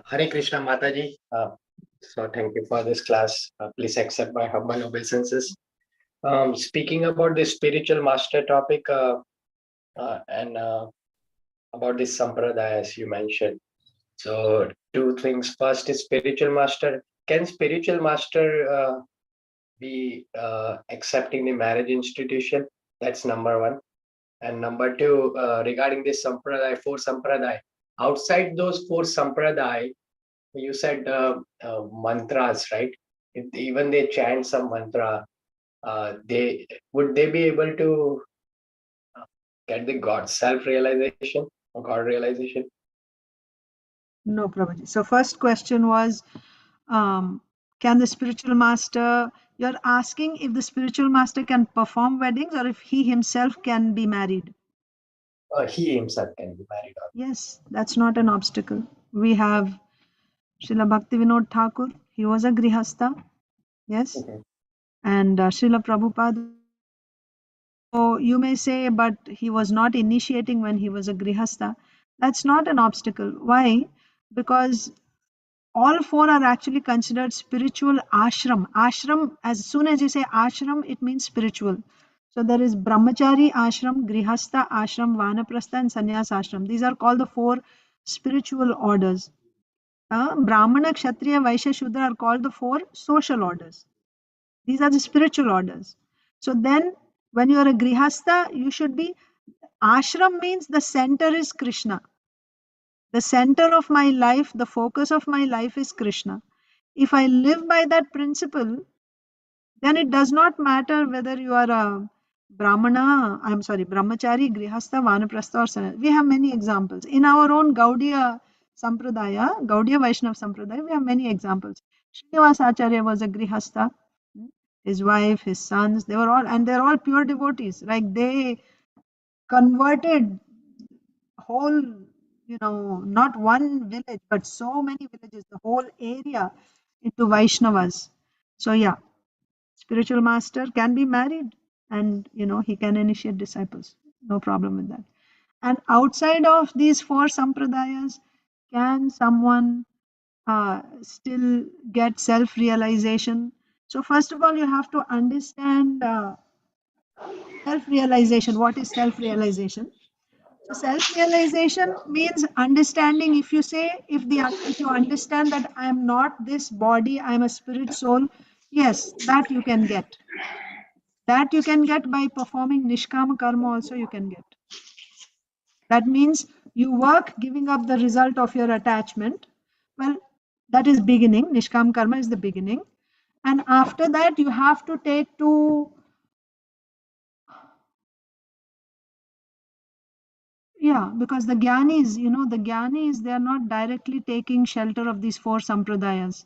Hare Krishna Mataji. So thank you for this class. Please accept my humble obeisances. Speaking about the spiritual master topic and about this sampradaya as you mentioned. So two things. First is spiritual master. Can spiritual master be accepting the marriage institution? That's number one. And number two, regarding this sampradaya, four sampradaya. Outside those four sampradaya, you said mantras, right? If even they chant some mantra, they be able to get the God self-realization or God realization? No, Prabhuji. So first question was, can the spiritual master, you're asking if the spiritual master can perform weddings or if he himself can be married? He himself can be married. Yes, that's not an obstacle. We have Srila Bhaktivinoda Thakur. He was a grihastha. Yes. Mhm. And Srila Prabhupada. So you may say, but he was not initiating when he was a grihastha. That's not an obstacle. Why? Because all four are actually considered spiritual ashram. Ashram, as soon as you say ashram, it means spiritual. So there is brahmachari ashram, grihastha ashram, vanaprastha, and sannyas ashram. These are called the four spiritual orders. Brahmana, kshatriya, vaishya, shudra are called the four social orders. These are the spiritual orders. So then, when you are a grihastha, you should be. Ashram means the center is Krishna. The center of my life, the focus of my life is Krishna. If I live by that principle, then it does not matter whether you are a brahmachari, grihastha, vanaprastha, or sannyasi. We have many examples. In our own Gaudiya Sampradaya, Gaudiya Vaishnava Sampradaya, we have many examples. Srinivas Acharya was a grihastha. His wife, his sons, they're all pure devotees. Like they converted whole, not one village, but so many villages, the whole area into Vaishnavas. So yeah, spiritual master can be married and, he can initiate disciples. No problem with that. And outside of these four sampradayas, can someone still get self-realization? So first of all, you have to understand self-realization. What is self-realization? So self-realization means understanding. If you understand that I am not this body, I am a spirit soul, yes, that you can get. That you can get by performing nishkama karma also you can get. That means You work giving up the result of your attachment. Well, that is beginning. Nishkam karma is the beginning. And after that, you have to take to, yeah, because the Gyanis, the Gyanis, they are not directly taking shelter of these 4 sampradayas.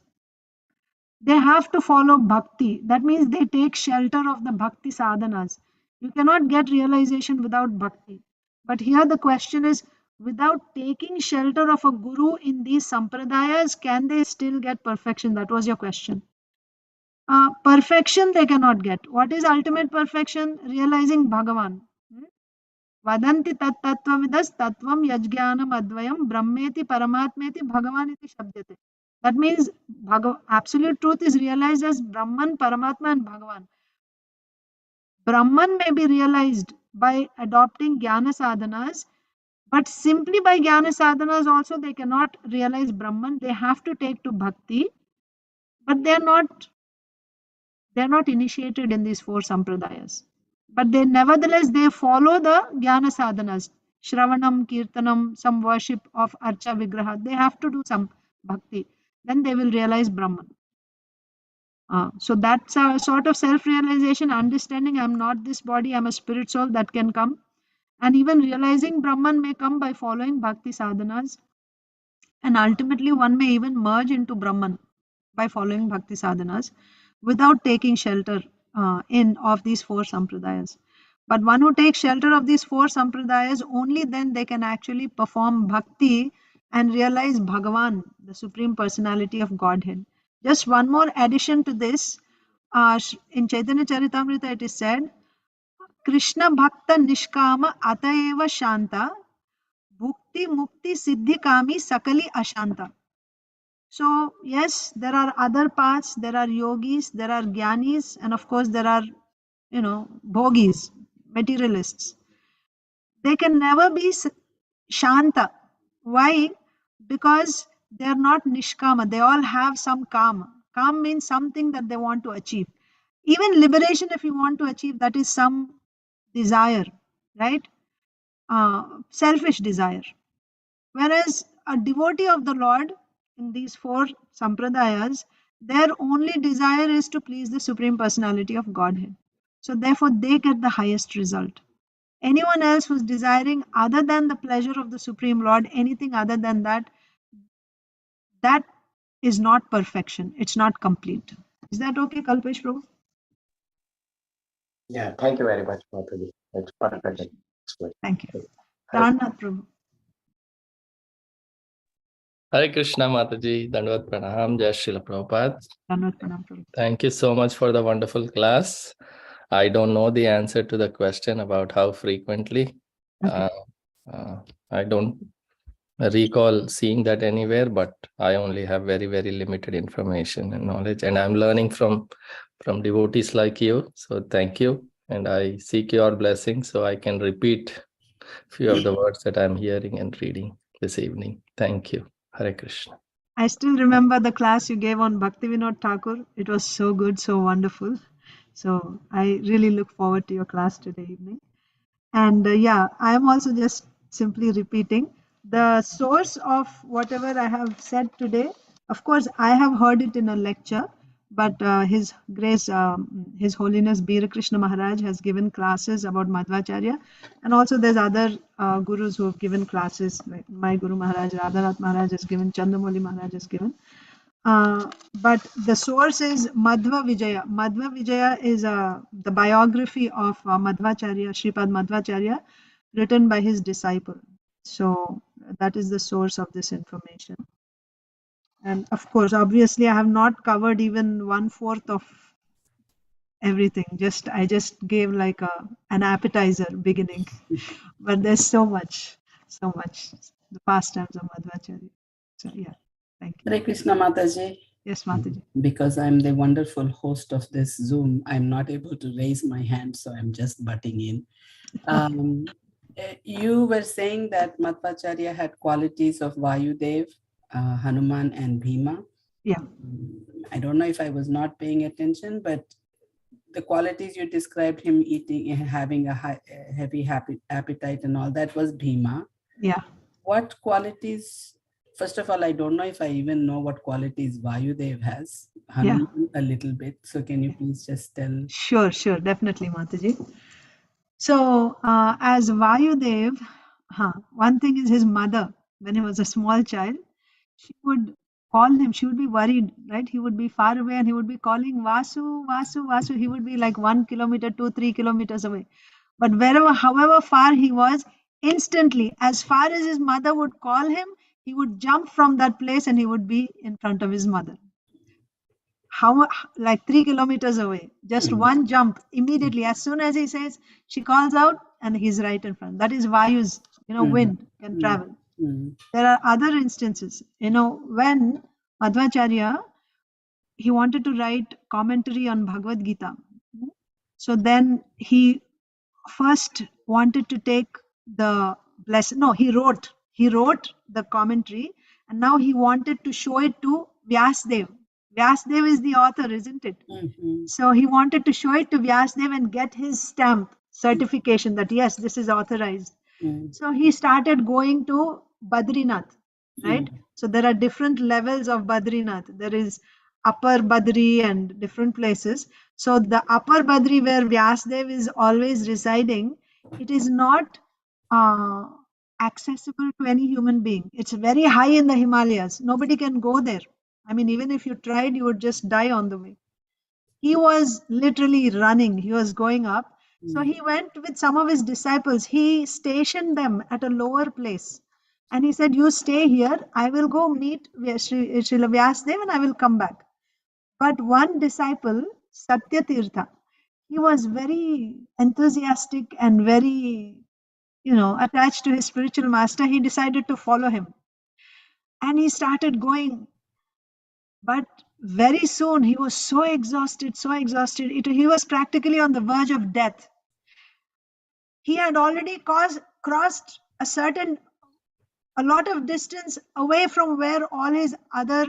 They have to follow bhakti. That means they take shelter of the bhakti sadhanas. You cannot get realization without bhakti. But here the question is, without taking shelter of a guru in these sampradayas, can they still get perfection? That was your question. Perfection they cannot get. What is ultimate perfection? Realizing Bhagavan. Vadanti tat tattvavidas tattvam yajnanam advayam brahmeti paramatmeti bhagavan iti shabdate. That means absolute truth is realized as Brahman, Paramatma and Bhagavan. Brahman may be realized by adopting jnana sadhanas, but simply by jnana sadhanas also they cannot realize Brahman. They have to take to bhakti, but they are not initiated in these 4 sampradayas. But they nevertheless they follow the jnana sadhanas, Shravanam, Kirtanam, some worship of Archa Vigraha. They have to do some bhakti. Then they will realize Brahman. So that's a sort of self-realization, understanding I'm not this body, I'm a spirit soul, that can come. And even realizing Brahman may come by following bhakti sadhanas. And ultimately one may even merge into Brahman by following bhakti sadhanas without taking shelter of these 4 sampradayas. But one who takes shelter of these 4 sampradayas, only then they can actually perform bhakti and realize Bhagavan, the Supreme Personality of Godhead. Just one more addition to this. In Chaitanya Charitamrita it is said, Krishna Bhakta Nishkama Ataeva Shanta Bhukti Mukti Siddhi Kami Sakali Ashanta. So yes, there are other paths, there are yogis, there are jnanis, and of course there are, bhogis, materialists. They can never be shanta. Why? Because they are not nishkama. They all have some kama. Kama means something that they want to achieve. Even liberation, if you want to achieve, that is some desire, right? Selfish desire. Whereas a devotee of the Lord in these 4 sampradayas, their only desire is to please the Supreme Personality of Godhead. So therefore they get the highest result. Anyone else who's desiring other than the pleasure of the Supreme Lord, anything other than that, that is not perfection. It's not complete. Is that okay, Kalpesh Prabhu? Yeah, thank you very much, Mataji. It's perfect. Thank you. Hare Pranath Prabhu. Hare Krishna Mataji, Dandavad Pranam, Jai Srila Prabhupada. Pranath Pranam Prabhu. Thank you so much for the wonderful class. I don't know the answer to the question about how frequently. Okay. I don't recall seeing that anywhere, but I only have very, very limited information and knowledge, and I'm learning from devotees like you. So thank you, and I seek your blessing so I can repeat few of the words that I'm hearing and reading this evening. Thank you. Hare Krishna. I still remember the class you gave on Bhaktivinoda Thakur. It was so good, so wonderful. So I really look forward to your class today evening. And yeah, I am also just simply repeating the source of whatever I have said today. Of course, I have heard it in a lecture, but His Grace, His Holiness Bira Krishna Maharaj has given classes about Madhvacharya, and also there's other gurus who have given classes. Like my Guru Maharaj, Radhanath Maharaj has given, Chandamoli Maharaj has given. But the source is Madhva Vijaya. Madhva Vijaya is the biography of Madhvacharya, Sripad Madhvacharya, written by his disciple. So that is the source of this information. And of course, obviously, I have not covered even 1/4 of everything. I just gave like an appetizer beginning, but there's so much, the pastimes of Madhvacharya. So yeah, thank you. Hare Krishna Mataji. Yes, Mataji. Because I'm the wonderful host of this Zoom, I'm not able to raise my hand, so I'm just butting in. You were saying that Madhvacharya had qualities of Vayudev, Hanuman, and Bhima. Yeah. I don't know if I was not paying attention, but the qualities you described, him eating, having a heavy appetite and all, that was Bhima. Yeah. what qualities, first of all, I don't know if I even know what qualities Vayudev has. Hanuman a little bit. So can you please just tell? Sure, definitely, Mataji. So, as Vayudev, one thing is his mother, when he was a small child, she would call him, she would be worried, right? He would be far away and he would be calling Vasu, Vasu, Vasu. He would be like 1 kilometer, 2, 3 kilometers away. But wherever, however far he was, instantly, as far as his mother would call him, he would jump from that place and he would be in front of his mother. How, like 3 kilometers away, just one jump immediately. As soon as he says, she calls out and he's right in front. That is Vayu's, wind can travel. There are other instances, when Madhvacharya, he wanted to write commentary on Bhagavad Gita. So then he first wanted to take the he wrote the commentary, and now he wanted to show it to Vyasdev. Vyasdev is the author, isn't it? So he wanted to show it to Vyasdev and get his stamp certification that yes, this is authorized. So he started going to Badrinath, right? So there are different levels of Badrinath. There is Upper Badri and different places. So the Upper Badri, where Vyasdev is always residing, it is not accessible to any human being. It's very high in the Himalayas. Nobody can go there. I mean, even if you tried, you would just die on the way. He was literally running. He was going up. So he went with some of his disciples. He stationed them at a lower place. And he said, you stay here. I will go meet Srila Vyasdev and I will come back. But one disciple, Satyatirtha, he was very enthusiastic and very, attached to his spiritual master. He decided to follow him. And he started going. But very soon he was so exhausted. He was practically on the verge of death. He had already crossed a lot of distance away from where all his other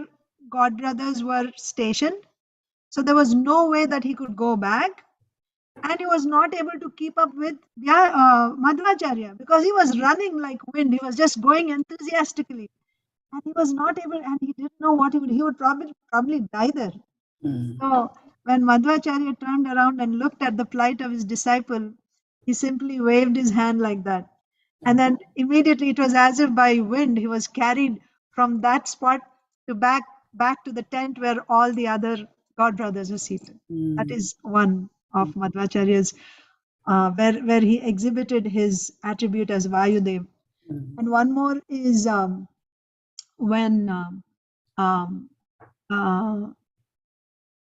god brothers were stationed. So there was no way that he could go back. And he was not able to keep up with Madhvacharya because he was running like wind. He was just going enthusiastically. And he was not able, and he didn't know what he would probably die there. So when Madhvacharya turned around and looked at the plight of his disciple, he simply waved his hand like that. And then immediately it was as if by wind, he was carried from that spot to back to the tent where all the other god brothers were seated. That is one of Madhvacharya's, where he exhibited his attribute as Vayudev. And one more is when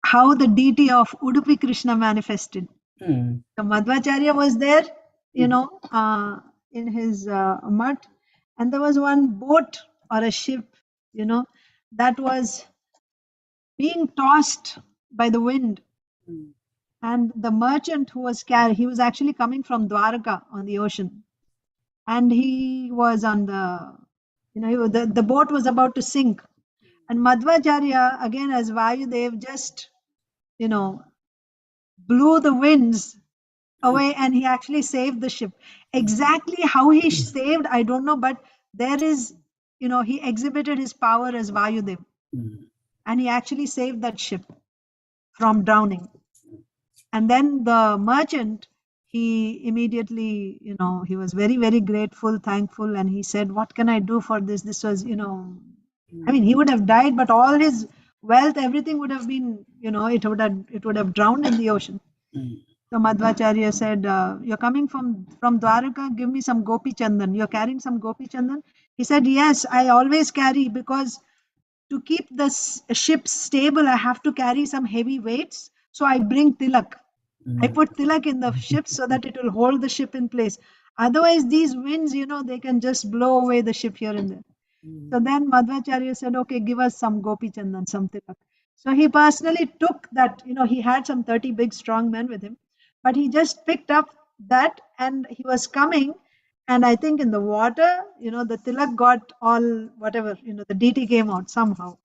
how the deity of Udupi Krishna manifested. So Madhvacharya was there, in his mutt, and there was one boat or a ship, that was being tossed by the wind. And the merchant who was he was actually coming from Dwarka on the ocean. And he was on the boat was about to sink. And Madhvacharya, again as Vayudev, just, blew the winds away and he actually saved the ship. Exactly how he saved, I don't know, but there is, he exhibited his power as Vayudev. And he actually saved that ship from drowning. And then the merchant, he immediately, he was very, very grateful, thankful. And he said, what can I do for this? This was, I mean, he would have died, but all his wealth, everything would have been, it would have drowned in the ocean. So Madhvacharya said, you're coming from Dwaraka, give me some gopi chandan. You're carrying some gopi chandan? He said, yes, I always carry, because to keep the ship stable, I have to carry some heavy weights. So I bring tilak. I put tilak in the ship so that it will hold the ship in place. Otherwise, these winds, they can just blow away the ship here and there. So then Madhvacharya said, okay, give us some gopi chandan, some tilak. So he personally took that, he had some 30 big strong men with him, but he just picked up that and he was coming. And I think in the water, the tilak got all, whatever, the deity came out somehow.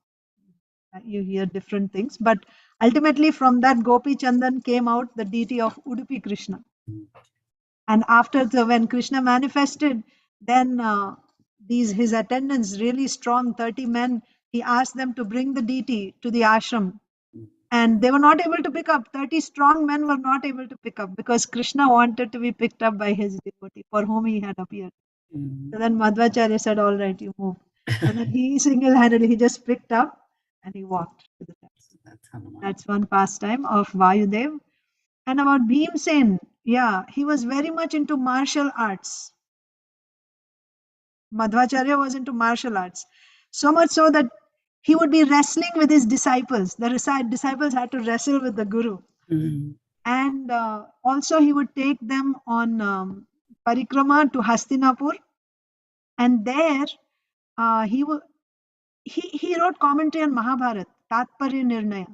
You hear different things, but ultimately from that gopi chandan came out the deity of Udupi Krishna. And after when Krishna manifested, then his attendants, really strong 30 men, he asked them to bring the deity to the ashram. And they were not able to pick up. 30 strong men were not able to pick up because Krishna wanted to be picked up by his devotee for whom he had appeared. So then Madhvacharya said, all right, you move. And then he single-handedly, he just picked up and he walked to the temple. That's one pastime of Vayudev. And about Bhimsen, yeah, he was very much into martial arts. Madhvacharya was into martial arts. So much so that he would be wrestling with his disciples. The disciples had to wrestle with the Guru. And also he would take them on parikrama to Hastinapur. And there he wrote commentary on Mahabharata, Tatparya Nirnaya.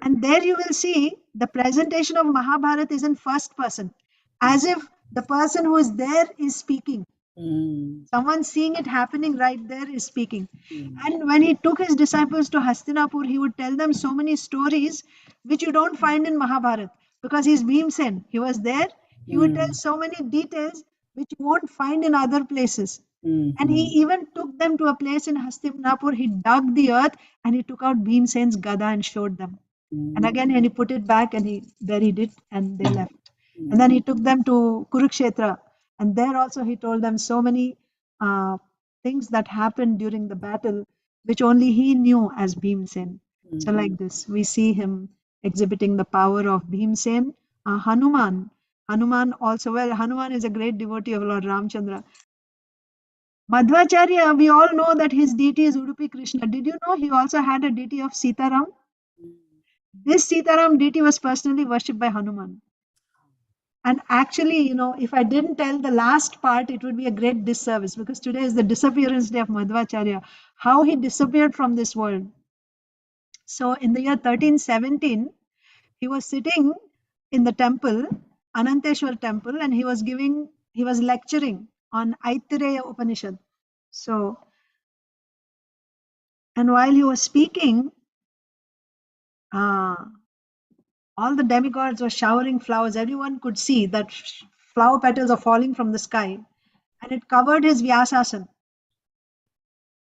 And there you will see the presentation of Mahabharata is in first person, as if the person who is there is speaking. Someone seeing it happening right there is speaking. And when he took his disciples to Hastinapur, he would tell them so many stories which you don't find in Mahabharata, because he's Bhimsen. He was there. He would tell so many details which you won't find in other places. And he even took them to a place in Hastinapur. He dug the earth and he took out Bhimsen's gada and showed them. And again, and he put it back and he buried it and they left. And then he took them to Kurukshetra. And there also he told them so many things that happened during the battle, which only he knew as Bhimsen. So like this, we see him exhibiting the power of Bhimsen. Hanuman also, well, Hanuman is a great devotee of Lord Ramchandra. Madhvacharya, we all know that his deity is Udupi Krishna. Did you know he also had a deity of Sitaram? This Sitaram deity was personally worshipped by Hanuman. And actually, if I didn't tell the last part, it would be a great disservice, because today is the disappearance day of Madhvacharya, how he disappeared from this world. So in the year 1317, he was sitting in the temple, Ananteshwar temple, and he was lecturing on Aitareya Upanishad. So, and while he was speaking, all the demigods were showering flowers. Everyone could see that flower petals are falling from the sky. And it covered his Vyasasana,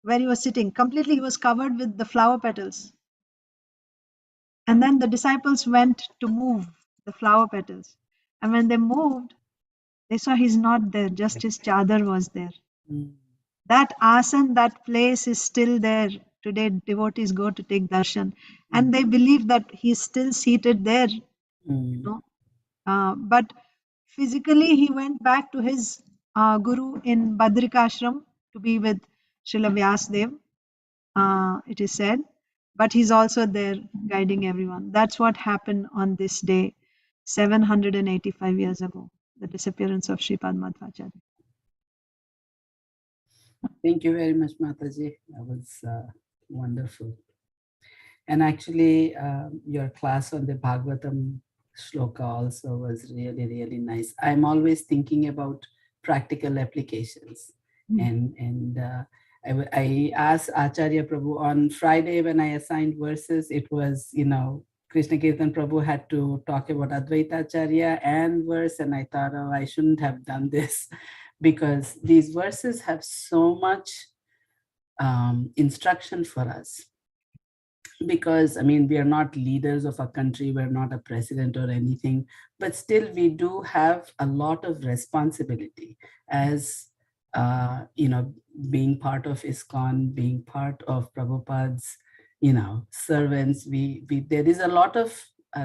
where he was sitting. Completely, he was covered with the flower petals. And then the disciples went to move the flower petals. And when they moved, they saw he's not there, just his chadar was there. That asan, that place is still there. Today, devotees go to take darshan. And they believe that he's still seated there. But physically, he went back to his guru in Badrikashram to be with Srila Vyasdev, it is said. But he's also there guiding everyone. That's what happened on this day, 785 years ago, the disappearance of Sripad Madhvacharya. Thank you very much, Mataji. That was wonderful. And actually, your class on the Bhagavatam shloka also was really, really nice. I'm always thinking about practical applications. And I asked Acharya Prabhu on Friday when I assigned verses, it was, Krishna Kirtan Prabhu had to talk about Advaita Acharya and verse, and I thought, oh, I shouldn't have done this, because these verses have so much instruction for us. Because, we are not leaders of a country, we're not a president or anything, but still we do have a lot of responsibility as, being part of ISKCON, being part of Prabhupada's, servants. There is a lot of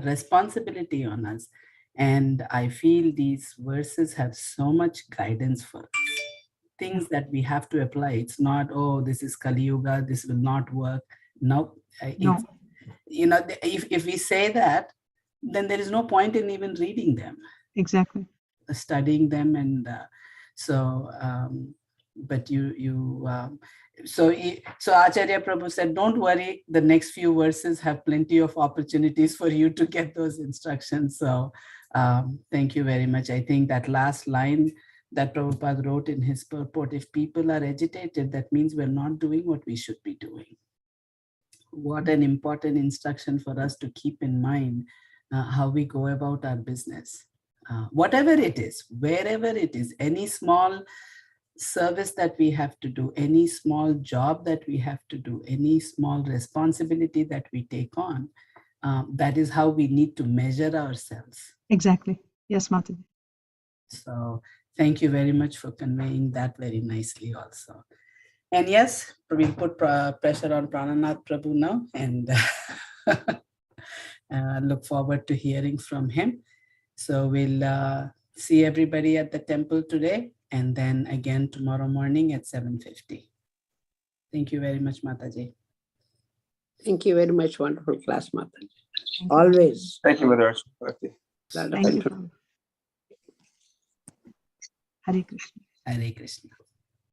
responsibility on us. And I feel these verses have so much guidance for us. Things that we have to apply. It's not, oh, this is Kali Yuga, this will not work. No. If we say that, then there is no point in even reading them. Exactly. Studying them. And so Acharya Prabhu said, don't worry, the next few verses have plenty of opportunities for you to get those instructions. So thank you very much. I think that last line that Prabhupada wrote in his purport, if people are agitated, that means we're not doing what we should be doing. What an important instruction for us to keep in mind how we go about our business. Whatever it is, wherever it is, any small service that we have to do, any small job that we have to do, any small responsibility that we take on, that is how we need to measure ourselves. Exactly. Yes, Mataji. So thank you very much for conveying that very nicely also. And yes, we'll put pressure on Prananath Prabhu now, and look forward to hearing from him. So we'll see everybody at the temple today, and then again tomorrow morning at 7:50. Thank you very much, Mataji. Thank you very much. Wonderful class, Mataji. Thank you. Always. Thank you, Mother Bhakti. Thank you, Prabhu. Hare Krishna. Hare Krishna.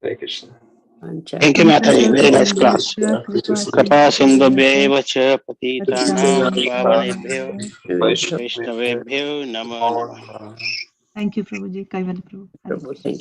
Hare Krishna. Thank you, Mataji. Very nice class. Krapa sindhubhyeva cha patitanam pavanebhyo Vaishnavebhyo namo namah. Thank you, Prabhuji. Kaivalya Prabhu. Hare Prabhu, thank you.